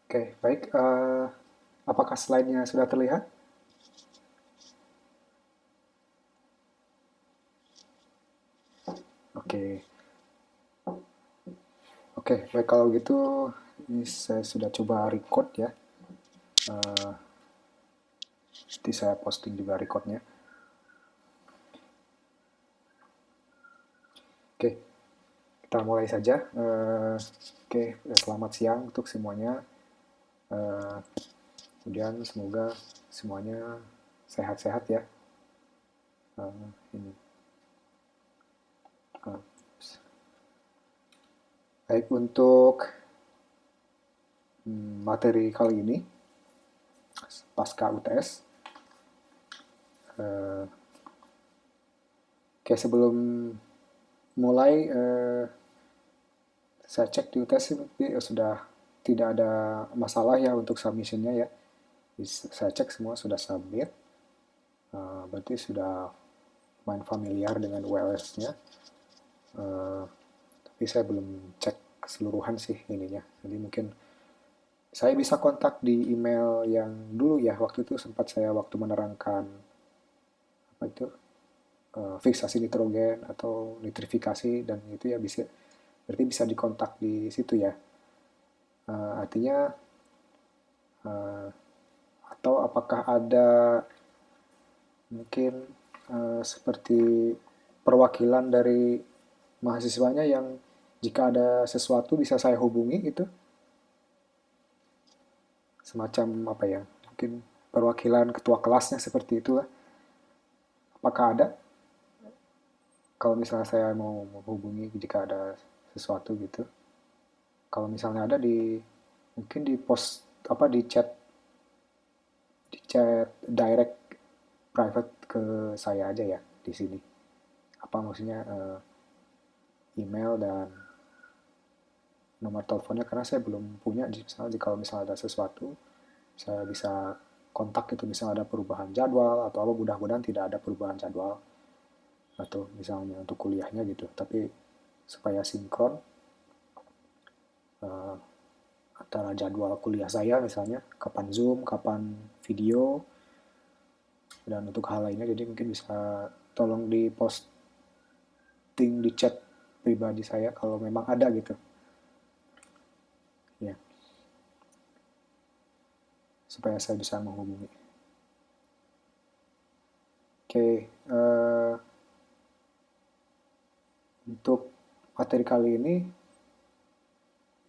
Oke, baik. Apakah slide-nya sudah terlihat? Oke, oke. Baik, kalau gitu ini saya sudah coba record ya. Eh, Nanti saya posting juga recordnya. Oke, kita mulai saja. Oke, selamat siang untuk semuanya. Eh, Kemudian semoga semuanya sehat-sehat ya. Ini. eh, Baik, untuk materi kali ini, pasca UTS. Eh, Oke, sebelum mulai, saya cek di UTS sudah tidak ada masalah ya untuk submissionnya ya. Saya cek semua sudah submit, berarti sudah main familiar dengan ULS-nya. Tapi saya belum cek keseluruhan sih ininya. Jadi mungkin saya bisa kontak di email yang dulu ya, waktu itu sempat saya waktu menerangkan apa itu, fiksasi nitrogen atau nitrifikasi, dan itu ya bisa, berarti bisa dikontak di situ ya. Artinya, eh, atau apakah ada mungkin seperti perwakilan dari mahasiswanya yang jika ada sesuatu bisa saya hubungi itu, semacam apa ya, mungkin perwakilan ketua kelasnya seperti itulah. Apakah ada, kalau misalnya saya mau menghubungi jika ada sesuatu gitu, kalau misalnya ada di, mungkin di post apa, di chat direct private ke saya aja ya di sini, apa maksudnya, email dan nomor teleponnya, karena saya belum punya. Misalnya kalau misalnya ada sesuatu saya bisa kontak itu, misalnya ada perubahan jadwal atau apa, mudah-mudahan tidak ada perubahan jadwal atau misalnya untuk kuliahnya gitu, tapi supaya sinkron, eh, antara jadwal kuliah saya misalnya kapan Zoom, kapan video, dan untuk hal lainnya, jadi mungkin bisa tolong di posting di chat pribadi saya kalau memang ada gitu ya, supaya saya bisa menghubungi. Oke, untuk materi kali ini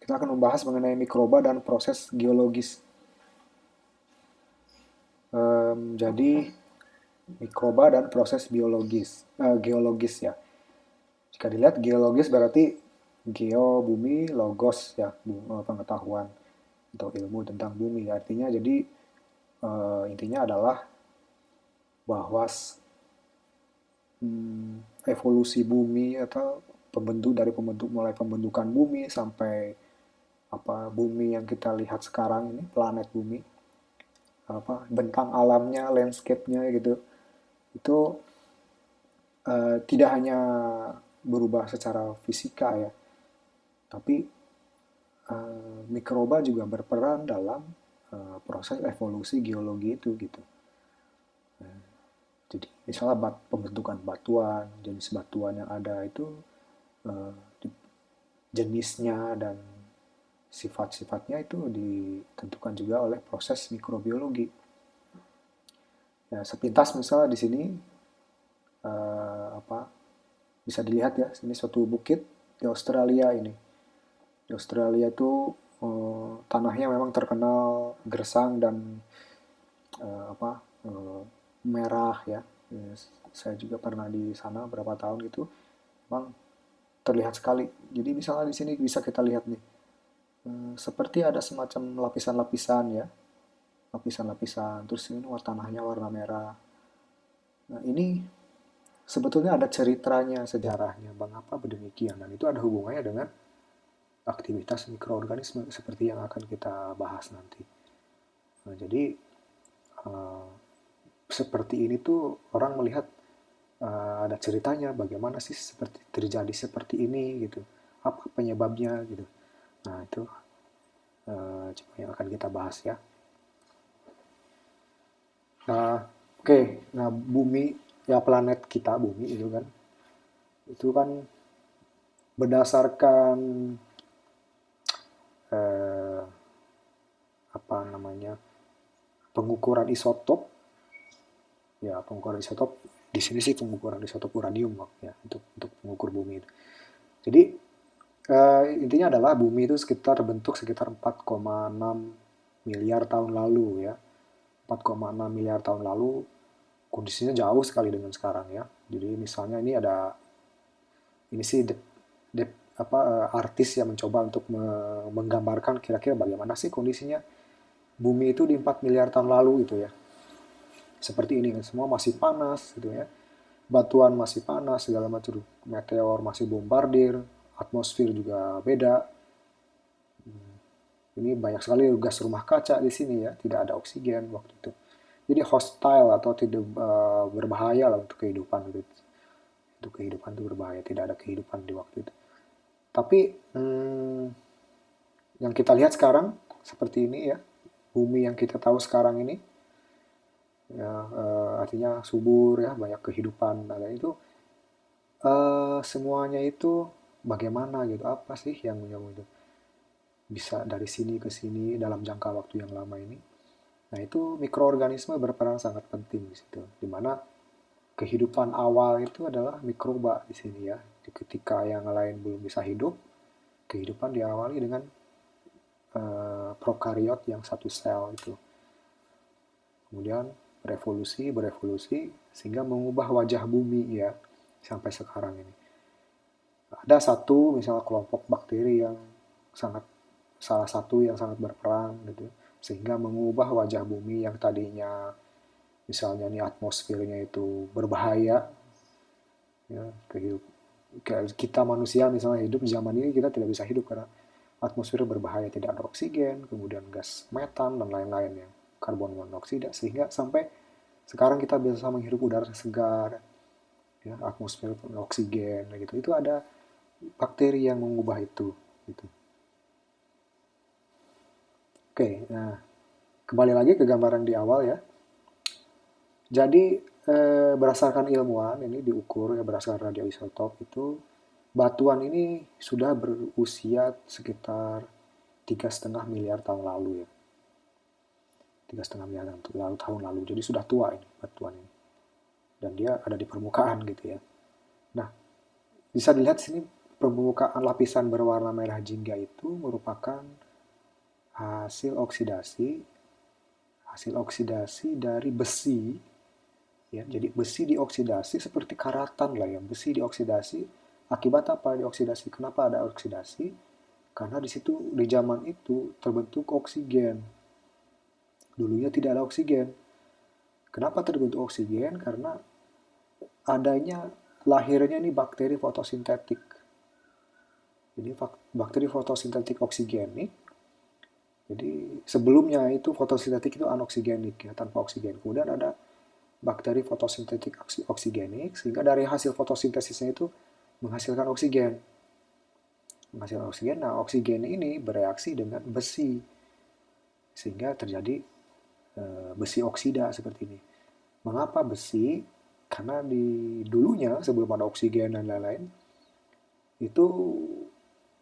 kita akan membahas mengenai mikroba dan proses geologis. Jadi mikroba dan proses geologis ya. Jika dilihat geologis berarti geo bumi, logos ya, pengetahuan atau ilmu tentang bumi. Artinya jadi, intinya adalah bahwa evolusi bumi atau mulai pembentukan bumi sampai apa, bumi yang kita lihat sekarang ini, planet bumi, apa bentang alamnya, landscape-nya gitu, itu tidak hanya berubah secara fisika ya, tapi mikroba juga berperan dalam proses evolusi geologi itu gitu. Jadi misalnya pembentukan batuan, jenis batuan yang ada itu, eh, jenisnya dan sifat-sifatnya itu ditentukan juga oleh proses mikrobiologi. Ya, sepintas misalnya di sini, apa, bisa dilihat ya, ini suatu bukit di Australia ini. Di Australia itu, tanahnya memang terkenal gersang dan apa, merah ya. Saya juga pernah di sana berapa tahun gitu. Memang terlihat sekali. Jadi misalnya di sini bisa kita lihat nih, seperti ada semacam lapisan-lapisan ya, lapisan-lapisan. Terus ini tanahnya warna merah. Nah ini sebetulnya ada ceritanya, sejarahnya, mengapa demikian. Dan itu ada hubungannya dengan aktivitas mikroorganisme seperti yang akan kita bahas nanti. Nah, jadi, eh, seperti ini tuh orang melihat, ada ceritanya bagaimana sih seperti terjadi seperti ini gitu, apa penyebabnya gitu. Nah itu, yang akan kita bahas ya. Nah, oke. Nah, bumi, ya planet kita, bumi itu kan berdasarkan eh, apa namanya, pengukuran isotop, ya pengukuran isotop, di sini sih pengukuran isotop uranium ya, untuk mengukur bumi itu. Jadi intinya adalah bumi itu terbentuk sekitar 4,6 miliar tahun lalu ya. 4,6 miliar tahun lalu, kondisinya jauh sekali dengan sekarang ya. Jadi misalnya ini ada, ini sih artis yang mencoba untuk menggambarkan kira-kira bagaimana sih kondisinya bumi itu di 4 miliar tahun lalu gitu ya. Seperti ini kan, semua masih panas gitu ya. Batuan masih panas, segala macam, meteor masih bombardir, atmosfer juga beda. Ini banyak sekali gas rumah kaca di sini ya, tidak ada oksigen waktu itu. Jadi hostile atau tidak berbahaya lah untuk kehidupan gitu. Untuk kehidupan itu berbahaya, tidak ada kehidupan di waktu itu. Tapi yang kita lihat sekarang seperti ini ya, bumi yang kita tahu sekarang ini ya, artinya subur ya, banyak kehidupan. Nah, itu semuanya itu bagaimana gitu, apa sih yang itu bisa dari sini ke sini dalam jangka waktu yang lama ini. Nah, itu mikroorganisme berperan sangat penting di situ, di mana kehidupan awal itu adalah mikroba di sini ya. Ketika yang lain belum bisa hidup, kehidupan diawali dengan prokariot yang satu sel itu. Kemudian berevolusi sehingga mengubah wajah bumi ya sampai sekarang ini. Ada satu misalnya kelompok bakteri yang salah satu yang sangat berperan gitu, sehingga mengubah wajah bumi yang tadinya misalnya nih atmosfernya itu berbahaya ya, kita manusia misalnya hidup di zaman ini, kita tidak bisa hidup karena atmosfer berbahaya, tidak ada oksigen, kemudian gas metan dan lain-lain ya, karbon monoksida, sehingga sampai sekarang kita bisa menghirup udara segar ya, atmosfer penuh oksigen gitu. Itu ada bakteri yang mengubah itu gitu. Oke, nah kembali lagi ke gambaran di awal ya. Jadi berdasarkan ilmuwan ini diukur ya, berdasarkan radioisotop itu batuan ini sudah berusia sekitar 3,5 miliar tahun lalu ya. 3,5 miliar tahun lalu. Jadi sudah tua ini batuan ini. Dan dia ada di permukaan gitu ya. Nah, bisa dilihat sini permukaan lapisan berwarna merah jingga itu merupakan hasil oksidasi dari besi ya. Jadi besi dioksidasi seperti karatan lah ya. Besi dioksidasi, akibat apa dioksidasi? Kenapa ada oksidasi? Karena di situ di zaman itu terbentuk oksigen. Dulunya tidak ada oksigen. Kenapa terbentuk oksigen? Karena adanya lahirnya ini bakteri fotosintetik. Jadi bakteri fotosintetik oksigenik. Jadi sebelumnya itu fotosintetik itu anoksigenik ya, tanpa oksigen. Kemudian ada bakteri fotosintetik oksigenik, sehingga dari hasil fotosintesisnya itu menghasilkan oksigen. Menghasilkan oksigen, nah oksigen ini bereaksi dengan besi, sehingga terjadi besi oksida seperti ini. Mengapa besi? Karena di dulunya sebelum ada oksigen dan lain-lain, itu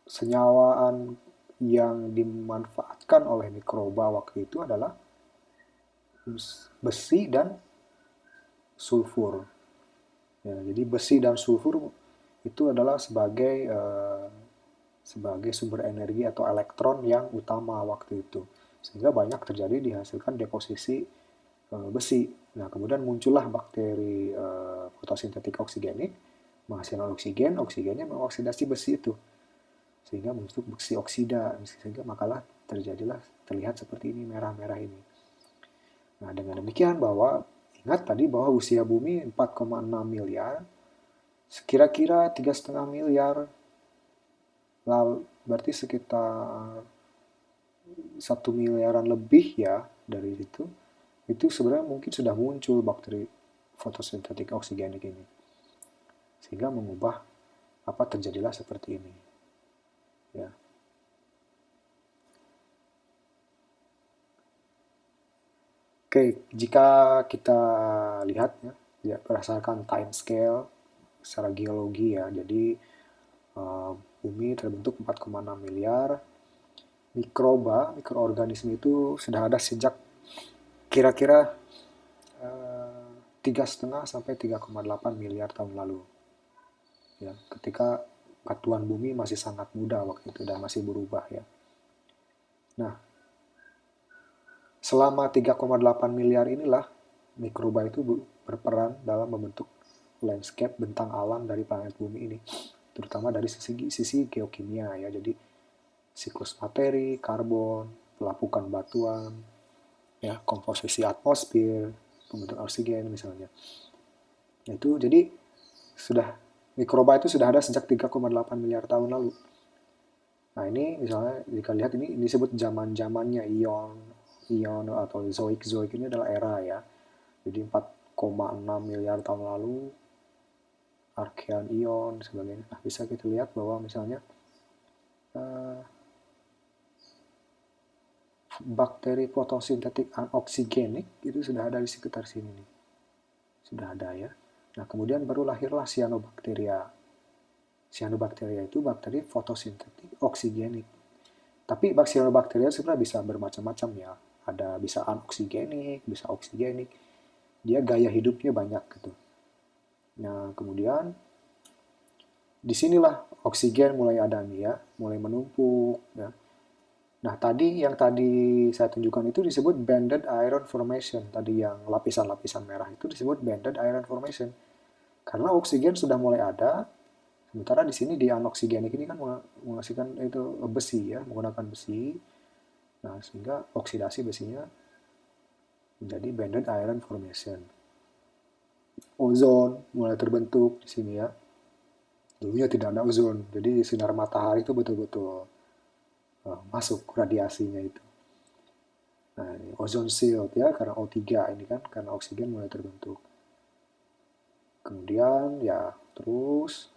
senyawaan yang dimanfaatkan oleh mikroba waktu itu adalah besi dan sulfur. Ya, jadi besi dan sulfur itu adalah sebagai sumber energi atau elektron yang utama waktu itu. Sehingga banyak terjadi dihasilkan deposisi besi. Nah, kemudian muncullah bakteri fotosintetik oksigenik, menghasilkan oksigen, oksigennya mengoksidasi besi itu. Sehingga membentuk besi oksida, sehingga makalah terlihat seperti ini, merah-merah ini. Nah, dengan demikian bahwa ingat tadi bahwa usia bumi 4,6 miliar, kira-kira 3,5 miliar, lalu berarti sekitar 1 miliaran lebih ya dari itu sebenarnya mungkin sudah muncul bakteri fotosintetik oksigenik ini. Sehingga mengubah terjadilah seperti ini. Ya. Oke, jika kita lihat ya berdasarkan time scale secara geologi ya, jadi bumi terbentuk 4,6 miliar, mikroorganisme itu sudah ada sejak kira-kira 3,5 sampai 3,8 miliar tahun lalu. Ya, ketika batuan bumi masih sangat muda waktu itu dan masih berubah ya. Nah, selama 3,8 miliar inilah mikroba itu berperan dalam membentuk landscape bentang alam dari planet bumi ini, terutama dari sisi geokimia ya. Jadi siklus materi, karbon, pelapukan batuan, ya, komposisi atmosfer, pembentukan oksigen misalnya. Itu jadi sudah mikroba itu sudah ada sejak 3,8 miliar tahun lalu. Nah, ini misalnya jika lihat ini disebut zaman-zamannya ion atau zoik ini adalah era ya. Jadi 4,6 miliar tahun lalu Archean ion sebagainya. Nah, bisa kita lihat bahwa misalnya eh, bakteri fotosintetik anoksigenik itu sudah ada di sekitar sini nih. Sudah ada ya. Nah, kemudian baru lahirlah cyanobacteria. Cyanobacteria itu bakteri fotosintetik oksigenik. Tapi cyanobacteria sebenarnya bisa bermacam-macam ya. Ada bisa anoksigenik, bisa oksigenik. Dia gaya hidupnya banyak gitu. Nah, kemudian disinilah oksigen mulai ada nih ya, mulai menumpuk ya. Nah, tadi saya tunjukkan itu disebut banded iron formation. Tadi yang lapisan-lapisan merah itu disebut banded iron formation. Karena oksigen sudah mulai ada, sementara di sini di anoksigenik ini kan menghasilkan itu besi ya, menggunakan besi. Nah, sehingga oksidasi besinya menjadi banded iron formation. Ozon mulai terbentuk di sini ya. Dulunya tidak ada ozon, jadi sinar matahari itu betul-betul masuk radiasinya itu. Nah, ini ozone shield ya, karena O3 ini kan, karena oksigen mulai terbentuk. Kemudian ya terus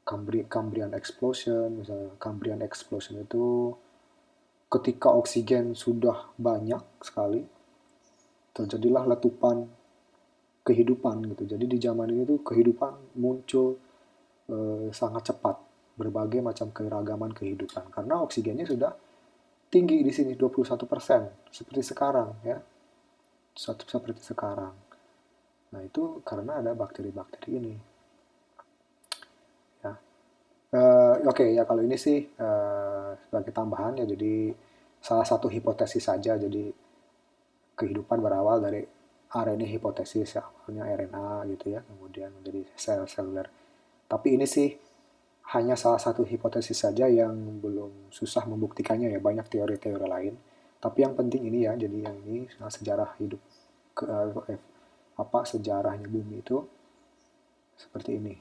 Cambrian explosion, misalnya Cambrian explosion itu ketika oksigen sudah banyak sekali, terjadilah letupan kehidupan gitu. Jadi di zaman ini tuh kehidupan muncul sangat cepat, berbagai macam keragaman kehidupan karena oksigennya sudah tinggi di sini 21% seperti sekarang ya. Seperti sekarang. Nah, itu karena ada bakteri-bakteri ini. Ya. Oke, ya kalau ini sih sebagai tambahan ya, jadi salah satu hipotesis saja. Jadi kehidupan berawal dari RNA hipotesis ya, awalnya RNA gitu ya, kemudian menjadi sel seluler. Tapi ini sih hanya salah satu hipotesis saja yang belum susah membuktikannya ya, banyak teori-teori lain. Tapi yang penting ini ya, jadi yang ini sejarah hidup ke, apa sejarahnya bumi itu seperti ini.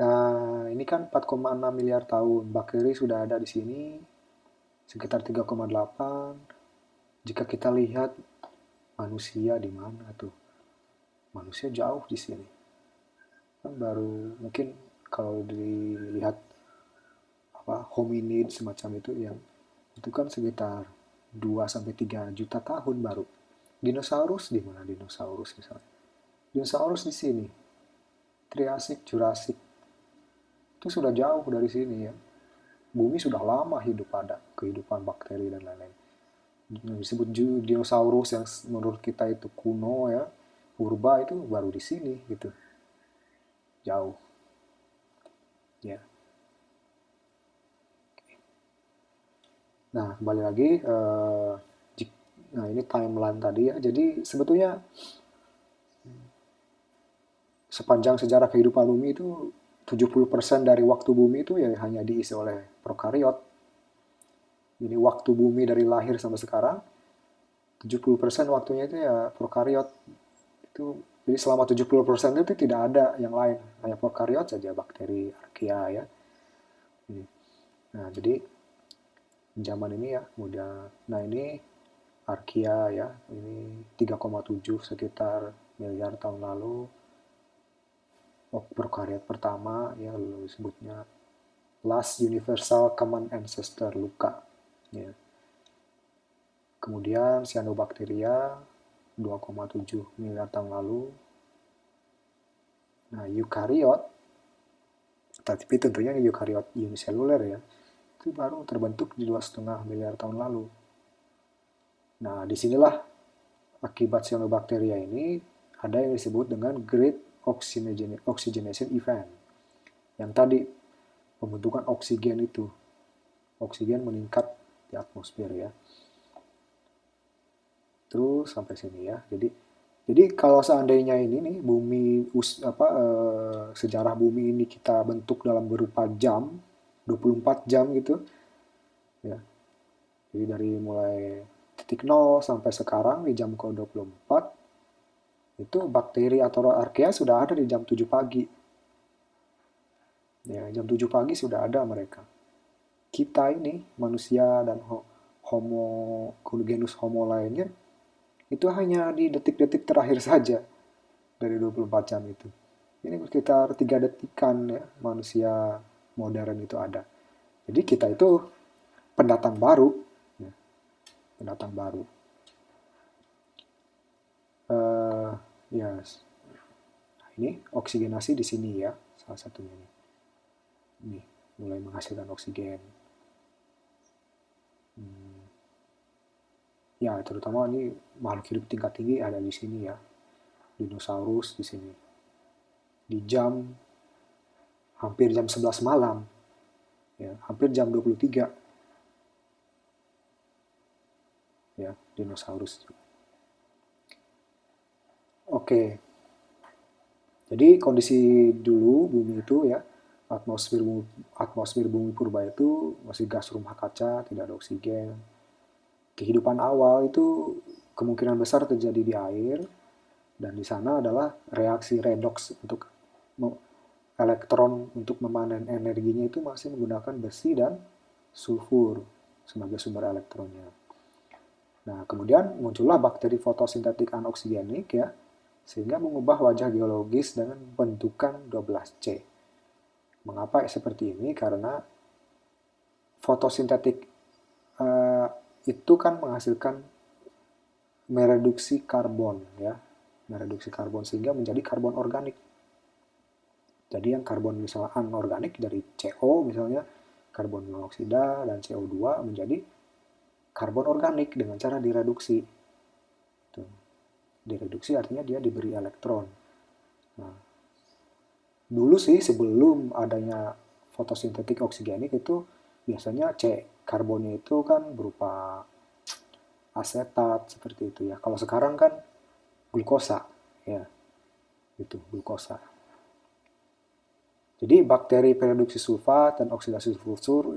Nah, ini kan 4,6 miliar tahun. Bakteri sudah ada di sini sekitar 3,8. Jika kita lihat manusia di mana tuh? Manusia jauh di sini. Kan baru mungkin kalau dilihat apa hominid semacam itu yang itu kan sekitar 2 sampai 3 juta tahun baru. Dinosaurus di mana dinosaurus misalnya? Dinosaurus di sini. Triasik, Jurassic. Itu sudah jauh dari sini ya. Bumi sudah lama hidup pada kehidupan bakteri dan lain-lain. Disebut dinosaurus yang menurut kita itu kuno ya, purba itu baru di sini gitu, jauh ya. Nah, kembali lagi, nah ini timeline tadi ya. Jadi sebetulnya sepanjang sejarah kehidupan bumi itu 70% dari waktu bumi itu ya hanya diisi oleh prokariot. Jadi waktu bumi dari lahir sampai sekarang 70% waktunya itu ya prokariot. Itu jadi selama 70% itu tidak ada yang lain, hanya prokariot saja, bakteri, archaea ya. Nah, jadi zaman ini ya, kemudian nah ini archaea ya, ini 3,7 sekitar miliar tahun lalu. Prokariot pertama ya, lalu disebutnya Last Universal Common Ancestor, LUCA ya. Kemudian cyanobacteria 2,7 miliar tahun lalu. Nah, eukariot, tapi tentunya eukariot uniseluler ya, itu baru terbentuk di 2,5 miliar tahun lalu. Nah, disinilah akibat cyanobacteria ini ada yang disebut dengan Great Oxygenation Event. Yang tadi, pembentukan oksigen itu. Oksigen meningkat di atmosfer ya. Terus sampai sini ya. Jadi kalau seandainya ini nih sejarah bumi ini kita bentuk dalam berupa jam, 24 jam gitu ya. Jadi dari mulai titik nol sampai sekarang di jam ke-24 itu bakteri atau archaea sudah ada di jam 7 pagi. Ya, jam 7 pagi sudah ada mereka. Kita ini manusia dan homo genus homo lainnya itu hanya di detik-detik terakhir saja dari 24 jam itu. Ini sekitar 3 detikan ya manusia modern itu ada. Jadi kita itu pendatang baru. Ya, pendatang baru. Yes. Nah, ini oksigenasi di sini ya, salah satunya nih. Ini mulai menghasilkan oksigen. Ya, terutama ini makhluk hidup tingkat tinggi ada di sini ya. Dinosaurus di sini. Di hampir jam 11 malam. Ya, hampir jam 23. Ya, dinosaurus. Oke. Jadi kondisi dulu bumi itu ya, atmosfer bumi purba itu masih gas rumah kaca, tidak ada oksigen. Kehidupan awal itu kemungkinan besar terjadi di air, dan di sana adalah reaksi redoks untuk elektron untuk memanen energinya itu masih menggunakan besi dan sulfur sebagai sumber elektronnya. Nah, kemudian muncullah bakteri fotosintetik anoksigenik ya, sehingga mengubah wajah geologis dengan bentukan 12C. Mengapa seperti ini? Karena fotosintetik itu kan menghasilkan mereduksi karbon ya, mereduksi karbon sehingga menjadi karbon organik. Jadi yang karbon misalnya anorganik dari CO misalnya karbon monoksida dan CO2 menjadi karbon organik dengan cara direduksi. Direduksi artinya dia diberi elektron. Nah, dulu sih sebelum adanya fotosintetik oksigenik itu biasanya karbonnya itu kan berupa asetat seperti itu ya. Kalau sekarang kan glukosa ya, itu glukosa. Jadi bakteri pereduksi sulfat dan oksidasi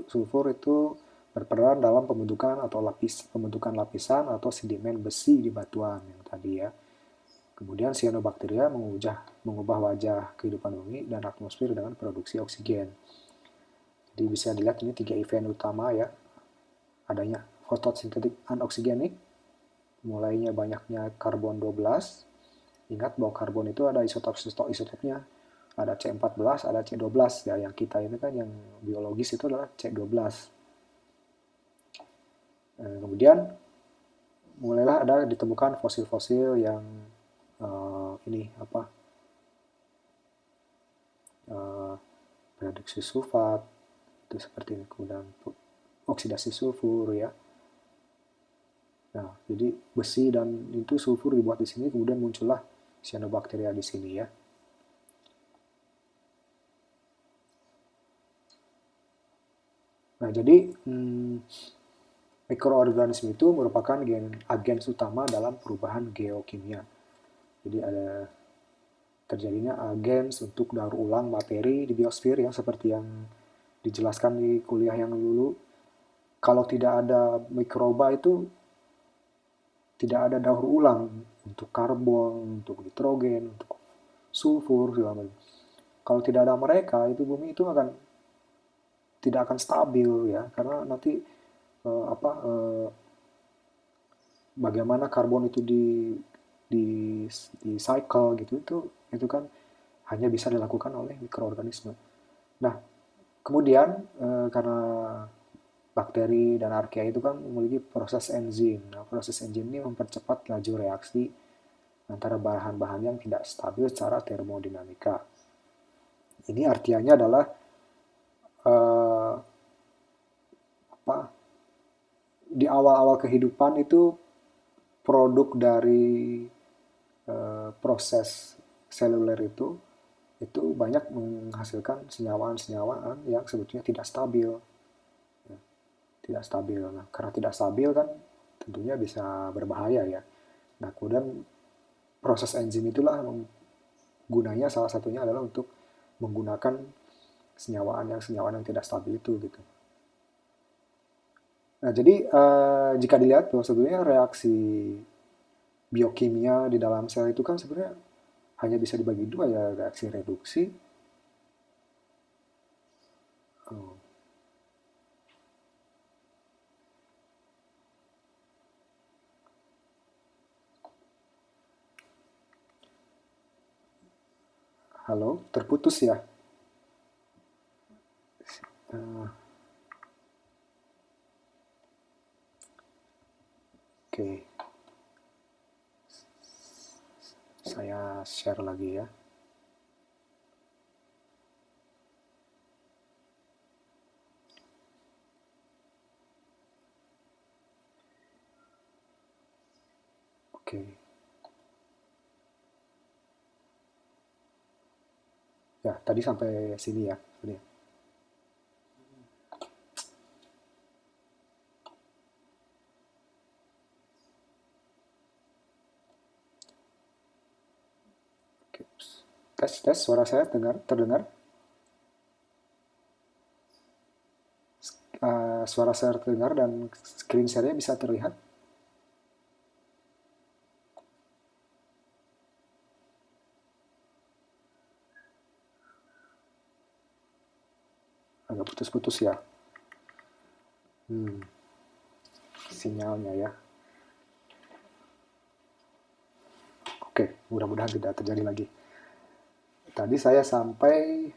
sulfur itu berperan dalam pembentukan lapisan atau sedimen besi di batuan yang tadi ya. Kemudian cyanobacteria mengubah wajah kehidupan bumi dan atmosfer dengan produksi oksigen. Jadi bisa dilihat ini 3 event utama ya. Adanya fotosintetik anoksigenik, mulainya banyaknya karbon 12. Ingat bahwa karbon itu ada isotopnya. Ada C14, ada C12 ya. Yang kita ini kan yang biologis itu adalah C12. Kemudian mulailah ada ditemukan fosil-fosil yang reduksi sulfat itu seperti ini, kemudian oksidasi sulfur ya. Nah, jadi besi dan itu sulfur dibuat di sini, kemudian muncullah cyanobacteria di sini ya. Nah, jadi mikroorganisme itu merupakan agen utama dalam perubahan geokimia. Jadi ada terjadinya agens untuk daur ulang materi di biosfer ya, seperti yang dijelaskan di kuliah yang dulu. Kalau tidak ada mikroba itu tidak ada daur ulang untuk karbon, untuk nitrogen, untuk sulfur segala macam. Kalau tidak ada mereka, itu bumi itu tidak akan stabil ya, karena nanti bagaimana karbon itu di cycle gitu itu kan hanya bisa dilakukan oleh mikroorganisme. Nah, kemudian karena Bakteri dan archaea itu kan memiliki proses enzim. Nah, proses enzim ini mempercepat laju reaksi antara bahan-bahan yang tidak stabil secara termodinamika. Ini artinya adalah eh, apa? Di awal-awal kehidupan itu produk dari proses seluler itu banyak menghasilkan senyawaan-senyawaan yang sebetulnya tidak stabil, ya, tidak stabil. Nah, karena tidak stabil kan tentunya bisa berbahaya ya. Nah, kemudian proses enzim itulah gunanya salah satunya adalah untuk menggunakan senyawaan yang tidak stabil itu gitu. Nah, jadi jika dilihat bahwa sebetulnya reaksi biokimia di dalam sel itu kan sebenarnya hanya bisa dibagi dua ya, reaksi reduksi. Oh, halo, terputus ya. Eh, Oke, saya share lagi ya. Oke, ya tadi sampai sini ya. Ini. Oke. Tes, tes, suara saya terdengar? Suara saya terdengar dan screen saya bisa terlihat? Agak putus-putus ya. Hmm, sinyalnya ya. Oke, mudah-mudahan tidak terjadi lagi. Tadi saya sampai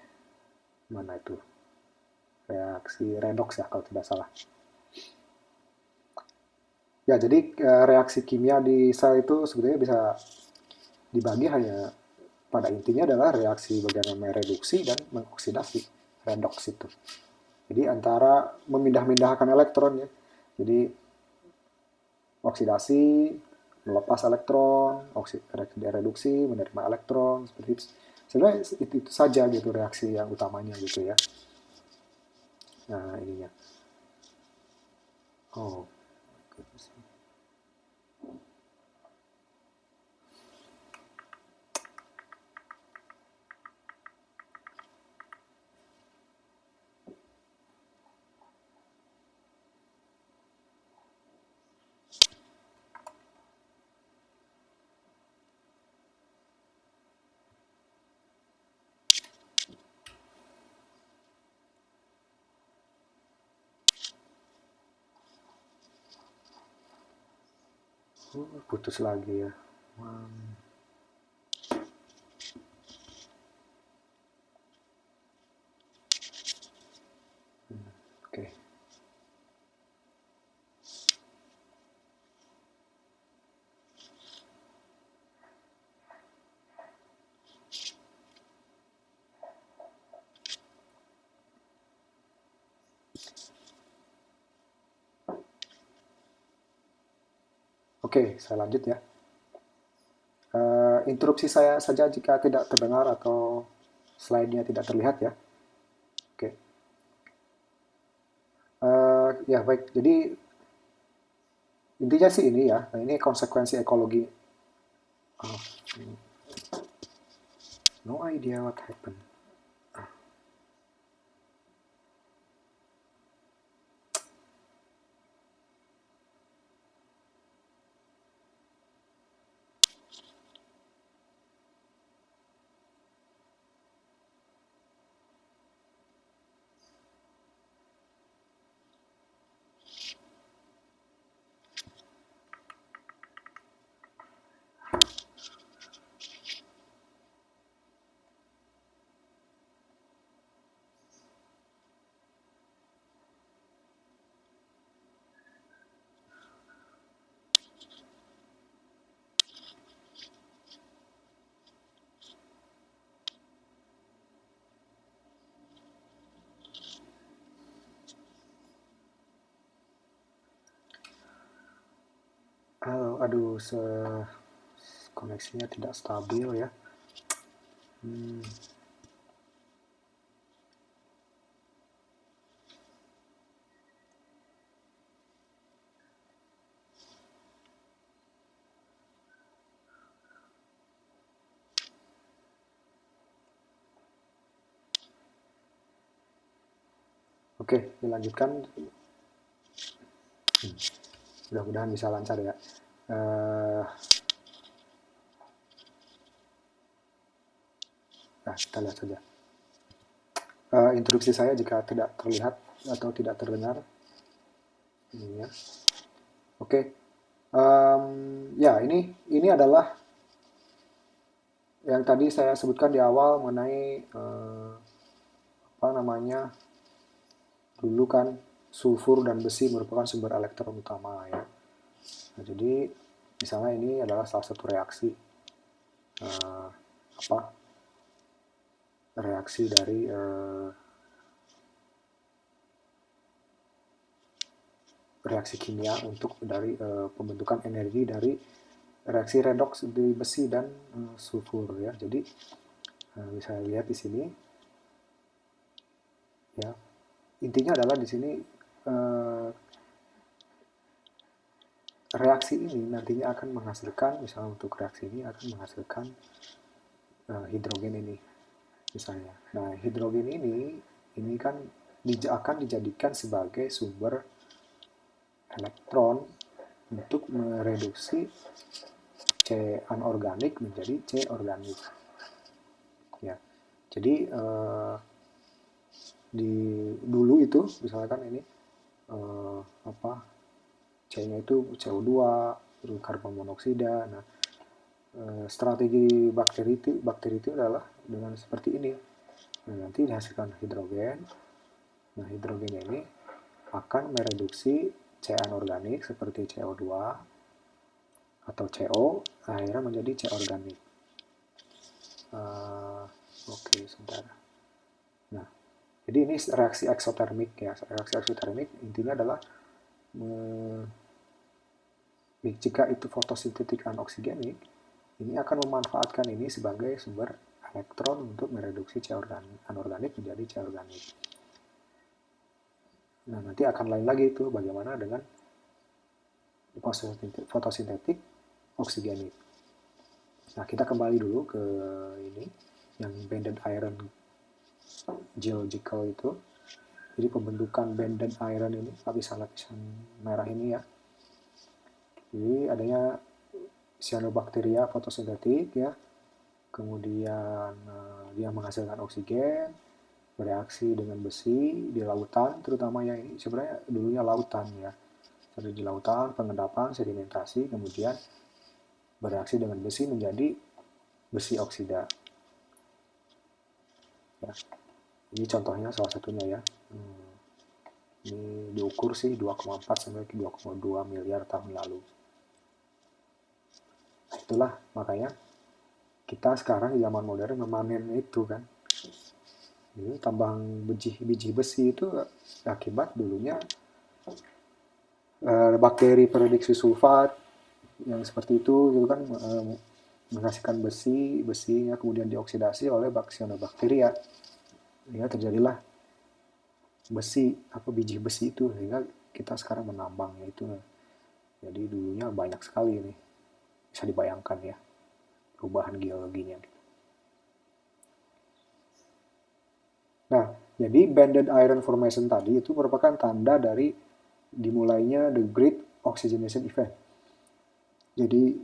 mana itu? Reaksi redox ya kalau tidak salah. Ya, jadi reaksi kimia di sel itu sebetulnya bisa dibagi hanya pada intinya adalah reaksi bagian namanya reduksi dan mengoksidasi, redox itu. Jadi antara memindah-mindahkan elektron ya. Jadi oksidasi, melepas elektron, reduksi, menerima elektron, seperti itu. Sebenarnya itu saja gitu reaksi yang utamanya gitu ya. Nah, ininya. Oh, putus lagi ya. Hmm, oke. Okay. Oke, saya lanjut ya. Interupsi saya saja jika tidak terdengar atau slide-nya tidak terlihat ya. Oke. Ya baik, jadi intinya sih ini ya. Nah, ini konsekuensi ekologi. Oh, no idea what happened. aduh, koneksinya tidak stabil ya. Oke, dilanjutkan. Mudah-mudahan bisa lancar ya. Nah, kita lihat saja. Interupsi saya jika tidak terlihat atau tidak terdengar. Ini ya. Oke. Ya, ini adalah yang tadi saya sebutkan di awal mengenai apa namanya, dulu kan sulfur dan besi merupakan sumber elektron utama ya. Nah, jadi misalnya ini adalah salah satu reaksi reaksi dari reaksi kimia untuk dari pembentukan energi dari reaksi redoks di besi dan sulfur ya. Jadi bisa lihat di sini ya. Intinya adalah di sini reaksi ini nantinya akan menghasilkan, misalnya untuk reaksi ini akan menghasilkan hidrogen ini misalnya. Nah, hidrogen ini kan akan dijadikan sebagai sumber elektron untuk mereduksi C anorganik menjadi C organik. Ya, jadi dulu itu misalkan ini C-nya itu CO2, karbon monoksida. Nah, strategi bakteri itu adalah dengan seperti ini. Nah, nanti dihasilkan hidrogen. Nah, hidrogen ini akan mereduksi C anorganik seperti CO2 atau CO, akhirnya menjadi C organik. Oke, sebentar. Nah, jadi ini reaksi eksotermik ya. Reaksi eksotermik intinya adalah jika itu fotosintetik anoksigenik, ini akan memanfaatkan ini sebagai sumber elektron untuk mereduksi C anorganik menjadi C organik. Nah, nanti akan lain lagi itu bagaimana dengan fotosintetik oksigenik. Nah, kita kembali dulu ke ini, yang banded iron geological itu. Jadi pembentukan banded iron ini, lapisan-lapisan merah ini ya. Jadi adanya cyanobacteria fotosintetik ya. Kemudian dia menghasilkan oksigen, bereaksi dengan besi di lautan, terutama yang ini sebenarnya dulunya lautan ya. Jadi di lautan, pengendapan, sedimentasi, kemudian bereaksi dengan besi menjadi besi oksida. Ya. Ini contohnya salah satunya ya. Ini diukur sih 2,4 sampai 2,2 miliar tahun lalu. Nah, itulah makanya kita sekarang di zaman modern memanen itu kan. Ini tambang biji besi itu akibat dulunya bakteri prediksi sulfat yang seperti itu kan menghasilkan besinya kemudian dioksidasi oleh cyanobacteria. Sehingga terjadilah biji besi itu, sehingga kita sekarang menambangnya itu. Jadi dulunya banyak sekali ini, bisa dibayangkan ya perubahan geologinya. Nah, jadi banded iron formation tadi itu merupakan tanda dari dimulainya the Great Oxygenation Event. Jadi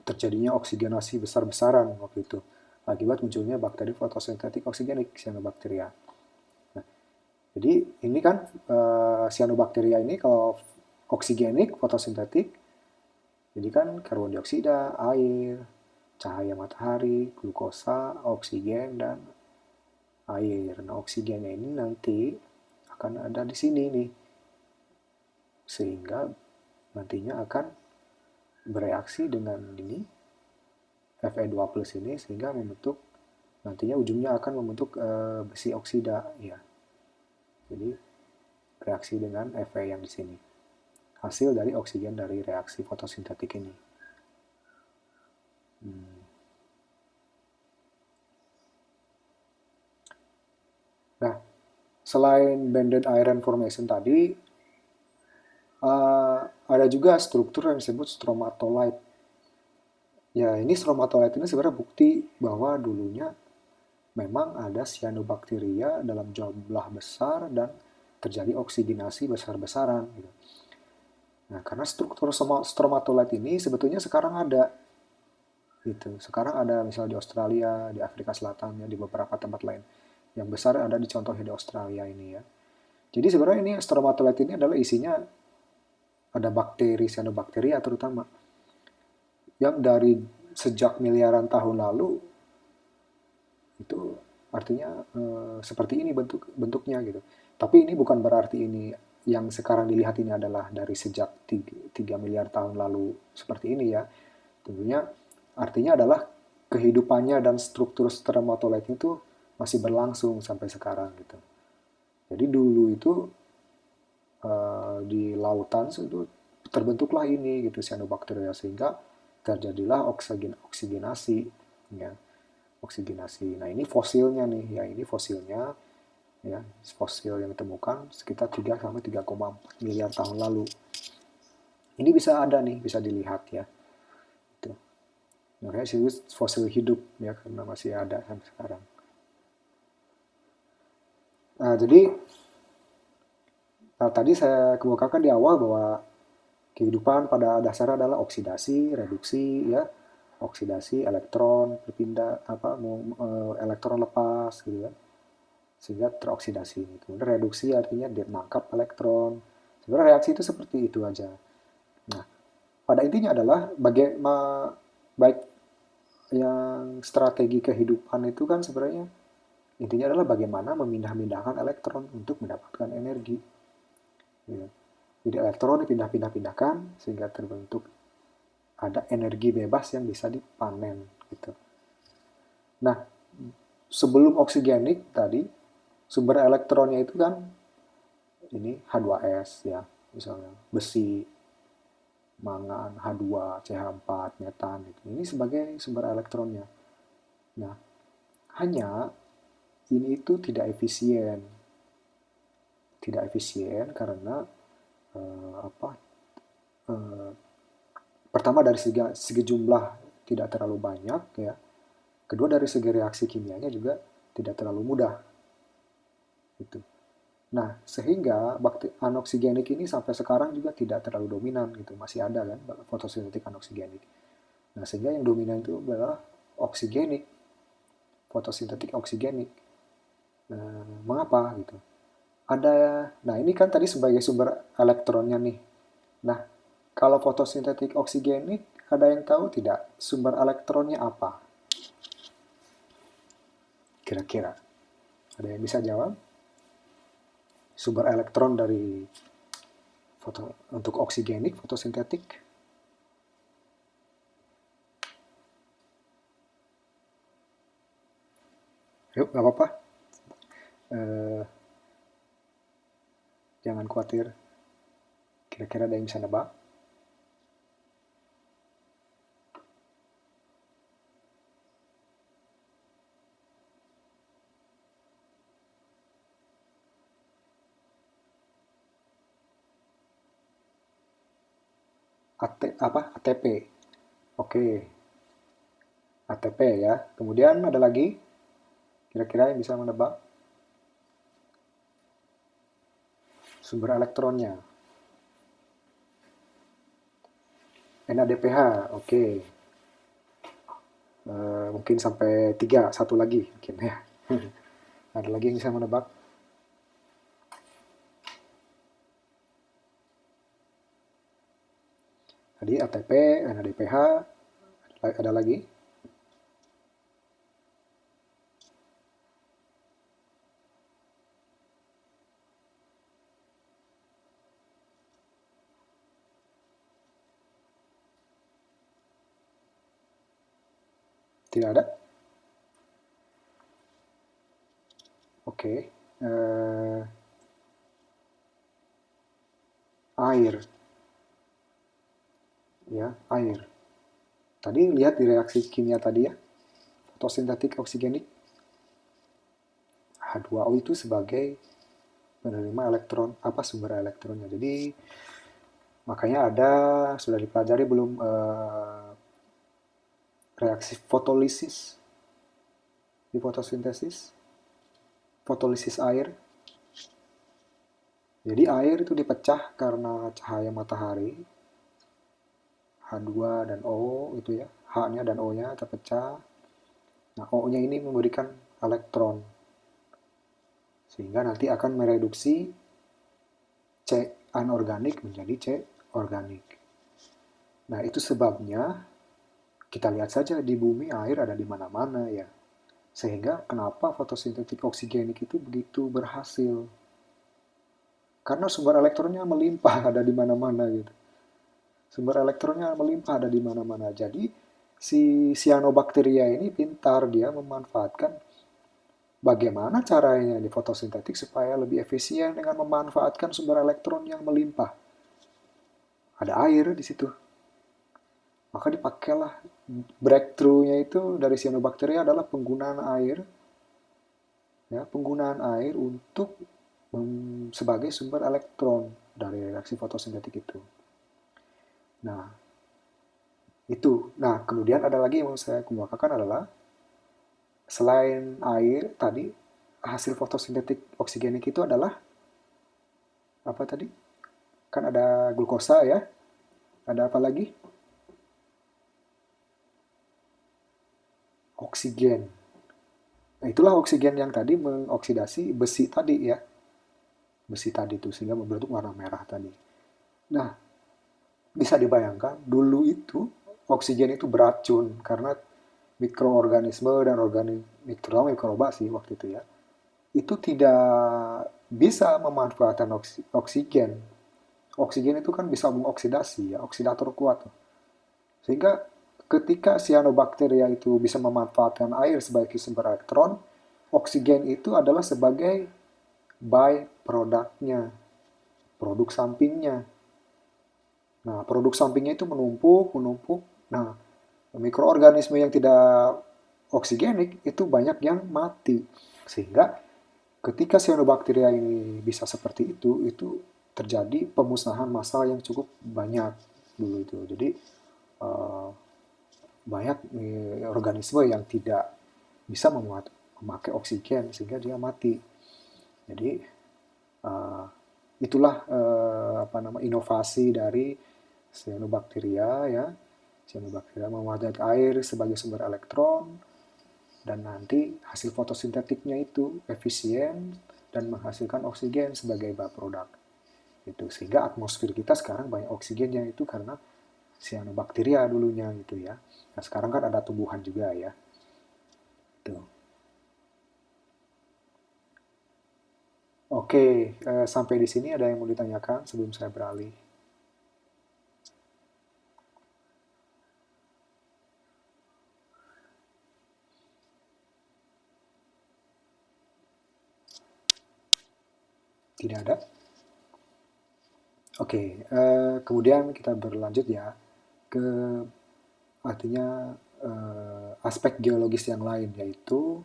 terjadinya oksigenasi besar-besaran waktu itu akibat munculnya bakteri fotosintetik oksigenik, cyanobacteria. Nah, jadi ini kan cyanobacteria ini kalau oksigenik, fotosintetik, jadi kan karbon dioksida, air, cahaya matahari, glukosa, oksigen, dan air. Nah, oksigennya ini nanti akan ada di sini nih. Sehingga nantinya akan bereaksi dengan ini, Fe2+ ini, sehingga membentuk, nantinya ujungnya akan membentuk besi oksida. Ya. Jadi, reaksi dengan Fe yang di sini. hasil dari oksigen dari reaksi fotosintetik ini. Nah, selain banded iron formation tadi, ada juga struktur yang disebut stromatolite. Ya, ini stromatolite ini sebenarnya bukti bahwa dulunya memang ada cyanobacteria dalam jumlah besar dan terjadi oksigenasi besar-besaran. Gitu. Nah, karena struktur stromatolite ini sebetulnya sekarang ada. Gitu. Sekarang ada misalnya di Australia, di Afrika Selatan, ya, di beberapa tempat lain. Yang besar ada di contohnya di Australia ini ya. Jadi sebenarnya ini stromatolite ini adalah isinya ada bakteri, cyanobacteria terutama. Yang dari sejak miliaran tahun lalu itu artinya seperti ini bentuknya gitu. Tapi ini bukan berarti ini yang sekarang dilihat ini adalah dari sejak 3 miliar tahun lalu seperti ini ya. Tentunya artinya adalah kehidupannya dan struktur stromatolite itu masih berlangsung sampai sekarang gitu. Jadi dulu itu di lautan itu terbentuklah ini gitu cyanobacteria sehingga terjadilah oksigenasi ya oksigenasi. Nah ini fosilnya nih ya ini fosilnya ya fosil yang ditemukan sekitar 3 sampai 3,4 miliar tahun lalu. Ini bisa ada nih bisa dilihat ya. Itu. Makanya disebut fosil hidup ya karena masih ada sampai sekarang. Nah, jadi tadi saya kemukakan di awal bahwa kehidupan pada dasarnya adalah oksidasi, reduksi, ya, oksidasi, elektron berpindah, elektron lepas, gitu kan, sehingga teroksidasi. Kemudian reduksi artinya dia menangkap elektron. Sebenarnya reaksi itu seperti itu aja. Nah, pada intinya adalah baik yang strategi kehidupan itu kan sebenarnya intinya adalah bagaimana memindah-mindahkan elektron untuk mendapatkan energi. Ya. Jadi elektron dipindah-pindah-pindahkan sehingga terbentuk ada energi bebas yang bisa dipanen gitu. Nah, sebelum oksigenik tadi sumber elektronnya itu kan ini H2S ya, misalnya besi, mangan, H2, CH4, metan gitu. Ini sebagai sumber elektronnya. Nah, hanya ini itu tidak efisien. Tidak efisien karena apa? Eh, pertama dari segi jumlah tidak terlalu banyak ya. Kedua dari segi reaksi kimianya juga tidak terlalu mudah. Gitu. Nah, sehingga anoksigenik ini sampai sekarang juga tidak terlalu dominan gitu, masih ada kan fotosintetik anoksigenik. Nah, sehingga yang dominan itu adalah oksigenik, fotosintetik oksigenik. Nah, mengapa gitu? Nah ini kan tadi sebagai sumber elektronnya nih. Nah, kalau fotosintetik oksigenik, ada yang tahu tidak sumber elektronnya apa? Kira-kira. Ada yang bisa jawab? Sumber elektron dari untuk oksigenik, fotosintetik? Yuk, nggak apa-apa. Eh, jangan khawatir. Kira-kira ada yang bisa nebak? ATP. Oke, ATP ya. Kemudian ada lagi? Kira-kira yang bisa menebak? Sumber elektronnya. NADPH, oke. Mungkin sampai 3, satu lagi mungkin ya. Ada lagi yang bisa menebak? Tadi ATP, NADPH, ada lagi? Tidak ada? Oke. Air. ya, air. Tadi lihat di reaksi kimia tadi ya, fotosintetik oksigenik, H2O itu sebagai penerima elektron, apa sumber elektronnya. Jadi makanya ada, sudah dipelajari belum, reaksi fotolisis di fotosintesis, fotolisis air. Jadi air itu dipecah karena cahaya matahari, H2 dan O itu ya, H-nya dan O-nya terpecah. Nah, O-nya ini memberikan elektron, sehingga nanti akan mereduksi C anorganik menjadi C organik. Nah, itu sebabnya kita lihat saja di bumi air ada di mana-mana ya. Sehingga kenapa fotosintetik oksigenik itu begitu berhasil. Karena sumber elektronnya melimpah ada di mana-mana gitu. Sumber elektronnya melimpah ada di mana-mana. Jadi si cyanobacteria ini pintar, dia memanfaatkan bagaimana caranya di fotosintetik supaya lebih efisien dengan memanfaatkan sumber elektron yang melimpah. Ada air di situ. Maka dipakailah, breakthrough-nya itu dari cyanobacteria adalah penggunaan air, ya, penggunaan air untuk sebagai sumber elektron dari reaksi fotosintetik itu. Nah, itu. Nah, kemudian ada lagi yang mau saya kemukakan adalah selain air tadi, hasil fotosintetik oksigenik itu adalah apa tadi? Kan ada glukosa ya. Ada apa lagi? Oksigen. Nah, itulah oksigen yang tadi mengoksidasi besi tadi ya. Besi tadi itu sehingga membentuk warna merah tadi. Nah, bisa dibayangkan dulu itu oksigen itu beracun karena mikroorganisme dan terutama mikroba sih waktu itu ya, itu tidak bisa memanfaatkan oksigen. Oksigen itu kan bisa mengoksidasi ya, oksidator kuat. Sehingga ketika cyanobacteria itu bisa memanfaatkan air sebagai sumber elektron, oksigen itu adalah sebagai by produknya, produk sampingnya. Nah, produk sampingnya itu menumpuk, menumpuk. Nah, mikroorganisme yang tidak oksigenik itu banyak yang mati. Sehingga ketika cyanobacteria ini bisa seperti itu terjadi pemusnahan massal yang cukup banyak dulu itu. Jadi banyak organisme yang tidak bisa memakai oksigen sehingga dia mati. Jadi itulah inovasi dari cyanobacteria ya. Cyanobacteria memanfaatkan air sebagai sumber elektron dan nanti hasil fotosintetiknya itu efisien dan menghasilkan oksigen sebagai byproduct. Itu sehingga atmosfer kita sekarang banyak oksigennya itu karena cyanobacteria dulunya gitu ya. Nah, sekarang kan ada tumbuhan juga ya. Tuh. Oke, sampai di sini ada yang mau ditanyakan sebelum saya beralih? Tidak ada? Oke, kemudian kita berlanjut ya ke artinya aspek geologis yang lain yaitu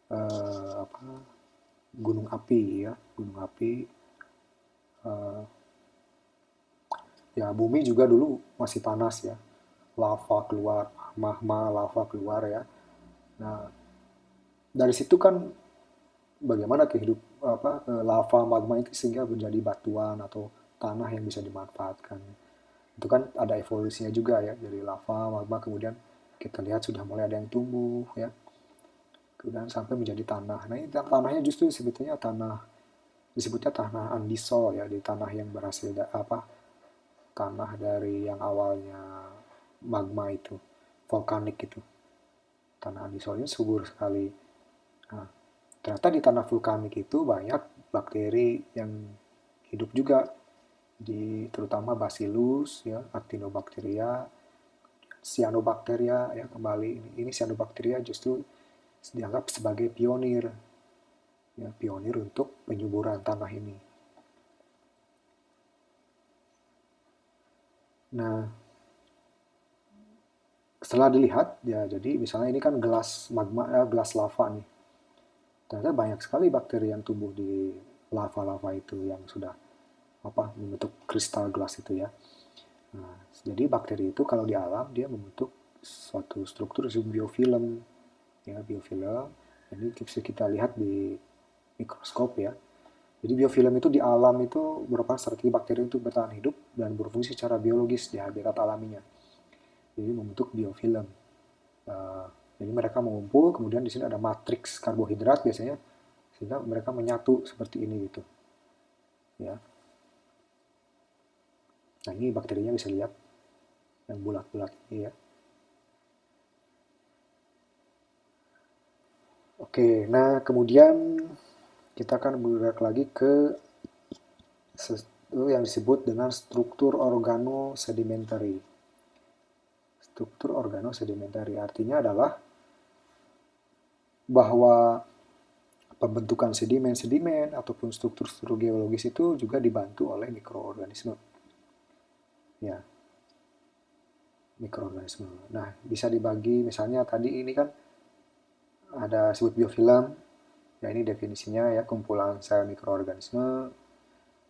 apa, gunung api ya, gunung api. eh, Ya bumi juga dulu masih panas ya, lava keluar, magma lava keluar ya. Nah dari situ kan bagaimana kehidup apa lava magma itu sehingga menjadi batuan atau tanah yang bisa dimanfaatkan. Itu kan ada evolusinya juga ya dari lava magma kemudian kita lihat sudah mulai ada yang tumbuh ya, kemudian sampai menjadi tanah. Nah ini tanahnya justru sebetulnya tanah, disebutnya tanah andisol ya, di tanah yang berhasil apa, tanah dari yang awalnya magma itu, vulkanik itu. Tanah andisolnya subur sekali. Nah, ternyata di tanah vulkanik itu banyak bakteri yang hidup juga, terutama Bacillus ya, Actinobacteria, Cyanobacteria ya, kembali ini Cyanobacteria justru dianggap sebagai pionir ya, pionir untuk penyuburan tanah ini. Nah, setelah dilihat ya, jadi misalnya ini kan gelas magma, gelas lava nih. Ternyata banyak sekali bakteri yang tumbuh di lava-lava itu yang sudah membentuk kristal gelas itu ya. Nah, jadi bakteri itu kalau di alam dia membentuk suatu struktur biofilm ya, biofilm. Ini bisa kita lihat di mikroskop ya. Jadi biofilm itu di alam itu merupakan strategi bakteri untuk bertahan hidup dan berfungsi secara biologis di habitat alaminya. Jadi membentuk biofilm. Uh, jadi mereka mengumpul, kemudian di sini ada matriks karbohidrat biasanya, sehingga mereka menyatu seperti ini gitu. Ya. Nah ini bakterinya bisa lihat yang bulat-bulat ini ya. Oke, nah kemudian kita akan bergerak lagi ke yang disebut dengan struktur organosedimentary. Struktur organosedimentary artinya adalah bahwa pembentukan sedimen-sedimen ataupun struktur-struktur geologis itu juga dibantu oleh mikroorganisme. Ya, mikroorganisme. Nah, bisa dibagi misalnya tadi ini kan ada sebut biofilm. Ya, ini definisinya ya, kumpulan sel mikroorganisme,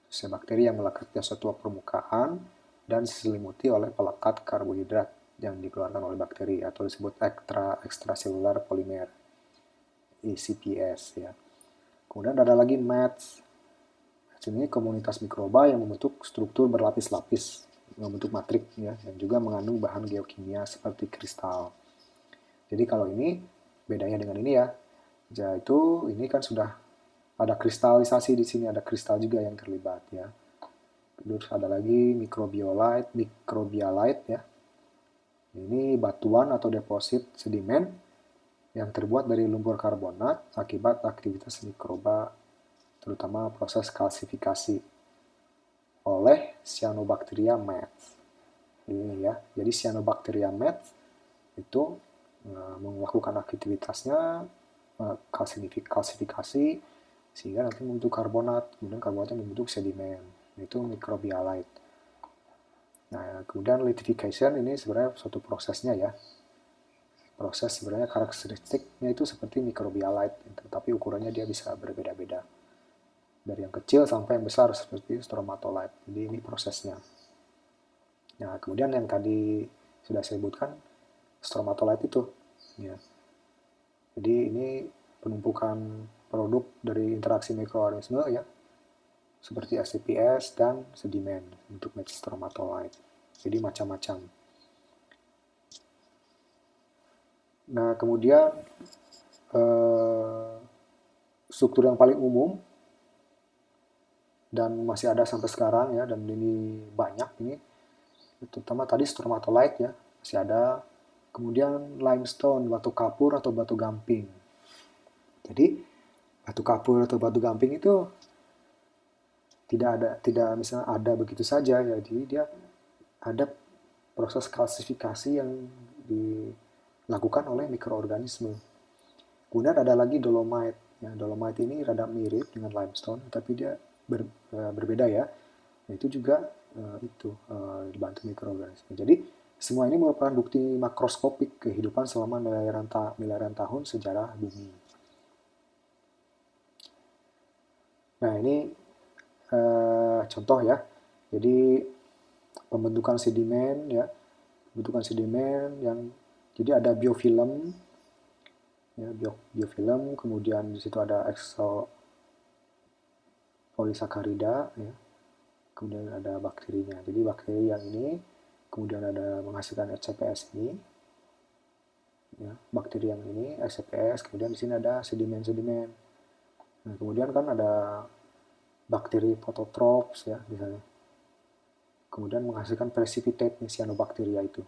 sel bakteri yang melekat di suatu permukaan dan diselimuti oleh pelekat karbohidrat yang dikeluarkan oleh bakteri atau disebut extracellular polymer, ECPS ya. Kemudian ada lagi MATS. Ini komunitas mikroba yang membentuk struktur berlapis-lapis, membentuk matrik ya, yang juga mengandung bahan geokimia seperti kristal. Jadi kalau ini bedanya dengan ini ya, yaitu ini kan sudah ada kristalisasi di sini, ada kristal juga yang terlibat ya. Terus ada lagi microbialite ya. Ini batuan atau deposit sedimen yang terbuat dari lumpur karbonat akibat aktivitas mikroba, terutama proses kalsifikasi oleh Cyanobacteria METS. Ini ya. Jadi Cyanobacteria METS itu melakukan aktivitasnya kalsifikasi sehingga nanti membentuk karbonat, kemudian karbonatnya membentuk sedimen. Itu microbialite. Nah, kemudian lithification ini sebenarnya suatu prosesnya ya. Proses sebenarnya karakteristiknya itu seperti microbialite, tetapi ukurannya dia bisa berbeda-beda. Dari yang kecil sampai yang besar seperti stromatolite. Jadi ini prosesnya. Nah, kemudian yang tadi sudah saya sebutkan stromatolite itu ya. Jadi ini penumpukan produk dari interaksi mikroorganisme ya, seperti SCPS dan sedimen untuk stromatolite. Jadi macam-macam. Nah, kemudian struktur yang paling umum dan masih ada sampai sekarang ya, dan ini banyak ini, terutama tadi stromatolite ya, masih ada. Kemudian limestone, batu kapur atau batu gamping. Jadi batu kapur atau batu gamping itu tidak misalnya ada begitu saja ya, jadi dia ada proses kalsifikasi yang dilakukan oleh mikroorganisme. Kemudian ada lagi dolomite. Ya, dolomite ini rada mirip dengan limestone, tapi dia berbeda ya. Itu juga dibantu mikroorganisme. Jadi semua ini merupakan bukti makroskopik kehidupan selama miliaran tahun sejarah bumi. Nah ini contoh ya. Jadi pembentukan sedimen ya, pembentukan sedimen yang jadi ada biofilm ya, biofilm, kemudian di situ ada exopolisakarida ya, kemudian ada bakterinya. Jadi bakteri yang ini kemudian ada menghasilkan SCPS ini ya, bakteri yang ini SCPS, kemudian di sini ada sedimen-sedimen. Nah, kemudian kan ada bakteri phototrophs ya misalnya. Kemudian menghasilkan precipitate nih, cyanobacteria itu.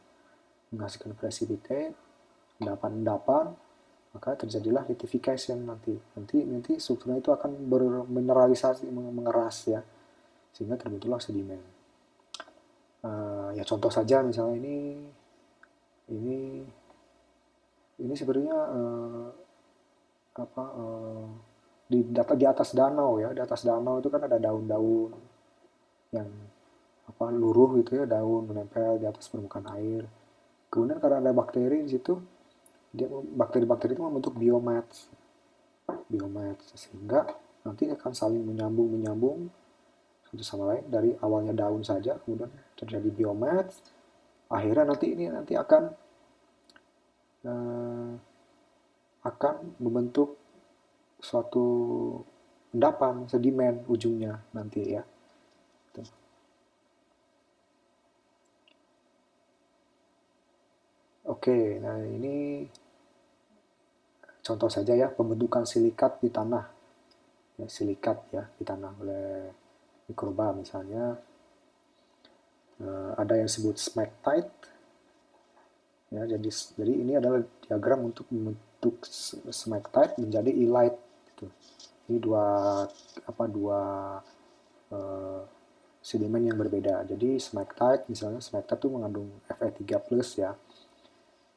Menghasilkan precipitate, endapan-endapan, maka terjadilah lithification nanti. Nanti strukturnya itu akan bermineralisasi, mengeras ya, sehingga terbentuklah sedimen. Ya contoh saja misalnya ini sebenarnya di atas danau ya, di atas danau itu kan ada daun-daun yang luruh gitu ya, daun menempel di atas permukaan air. Kemudian karena ada bakteri di situ, bakteri-bakteri itu membentuk biomats, sehingga nanti akan saling menyambung satu sama lain dari awalnya daun saja, kemudian terjadi biomats, akhirnya nanti eh, akan membentuk suatu endapan sedimen ujungnya nanti ya. Oke, nah ini contoh saja ya pembentukan silikat di tanah. Ya, silikat ya di tanah oleh mikroba misalnya. Ada yang disebut smaktite. Ya, jadi ini adalah diagram untuk membentuk smaktite menjadi illite. Gitu. Ini dua sedimen yang berbeda. Jadi smaktite misalnya smaktite itu mengandung Fe3+ ya.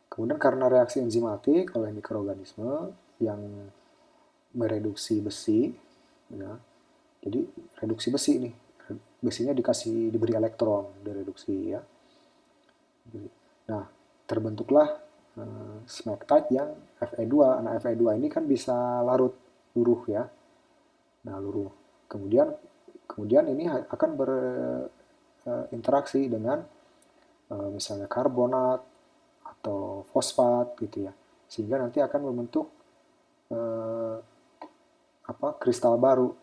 Kemudian karena reaksi enzimatik oleh mikroorganisme yang mereduksi besi, ya, jadi reduksi besi ini, besinya diberi elektron, direduksi ya. Nah, terbentuklah smaktite yang Fe2. Nah, Fe2 ini kan bisa larut luruh ya. Nah, luruh. Kemudian ini akan berinteraksi dengan misalnya karbonat atau fosfat gitu ya. Sehingga nanti akan membentuk kristal baru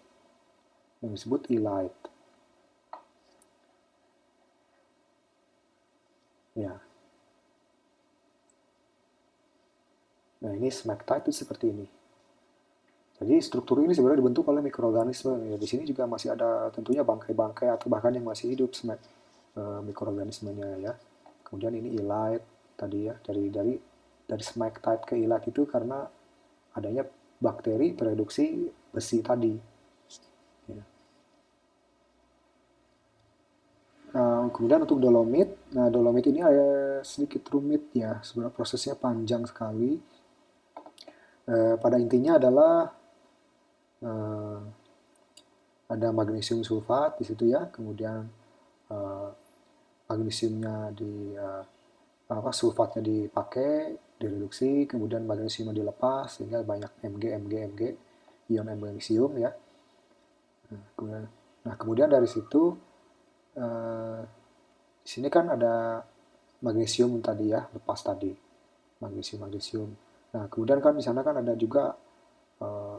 yang disebut illite. Ya. Nah, ini smaktite itu seperti ini. Jadi struktur ini sebenarnya dibentuk oleh mikroorganisme. Ya, di sini juga masih ada tentunya bangkai-bangkai atau bahkan yang masih hidup mikroorganismenya ya. Kemudian ini illite tadi ya, dari smaktite ke illite itu karena adanya bakteri tereduksi besi tadi. Ya. Kemudian untuk dolomit, nah dolomit ini ada sedikit rumit ya, sebenarnya prosesnya panjang sekali. Pada intinya adalah eh, ada magnesium sulfat di situ ya, kemudian eh, magnesiumnya sulfatnya dipakai, direduksi, kemudian magnesiumnya dilepas sehingga banyak Mg, ion magnesium ya. Kemudian dari situ eh, di sini kan ada magnesium tadi ya, lepas tadi magnesium. Nah kemudian kan di sana kan ada juga eh,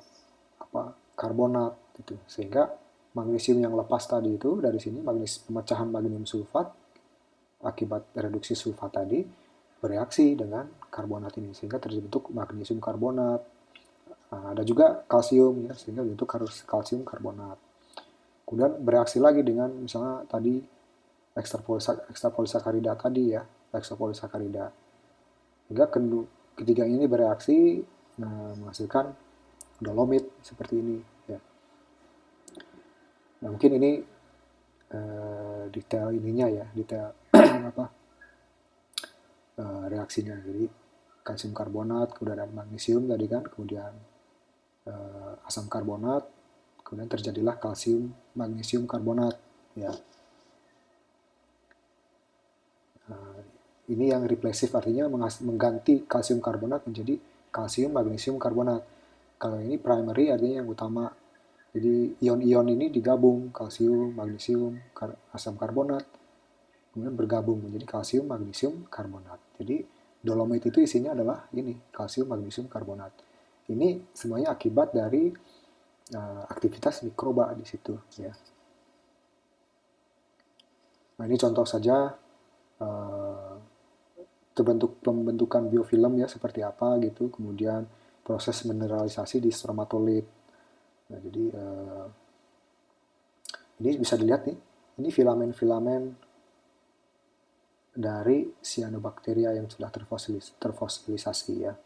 karbonat gitu, sehingga magnesium yang lepas tadi itu dari sini pemecahan magnesium sulfat akibat reduksi sulfat tadi bereaksi dengan karbonat ini sehingga terbentuk magnesium karbonat. Nah, ada juga kalsium ya sehingga bentuk kalsium karbonat. Kemudian bereaksi lagi dengan misalnya tadi ekstrapolisakarida tadi ya, ekstrapolisakarida. Hingga ketiga ini bereaksi menghasilkan dolomit seperti ini ya. Nah, mungkin ini detail ininya ya, detail apa reaksinya. Jadi kalsium karbonat, kemudian ada magnesium tadi kan, kemudian asam karbonat, kemudian terjadilah kalsium magnesium karbonat ya. Ini yang replacive artinya mengganti kalsium karbonat menjadi kalsium magnesium karbonat. Kalau ini primary artinya yang utama. Jadi ion-ion ini digabung, kalsium, magnesium, asam karbonat, kemudian bergabung menjadi kalsium magnesium karbonat. Jadi dolomit itu isinya adalah ini, kalsium magnesium karbonat. Ini semuanya akibat dari aktivitas mikroba di situ ya. Nah, ini contoh saja pembentukan biofilm ya seperti apa gitu, kemudian proses mineralisasi di stromatolith. Nah, jadi ini bisa dilihat nih, ini filamen-filamen dari cyanobacteria yang sudah terfosilisasi ya.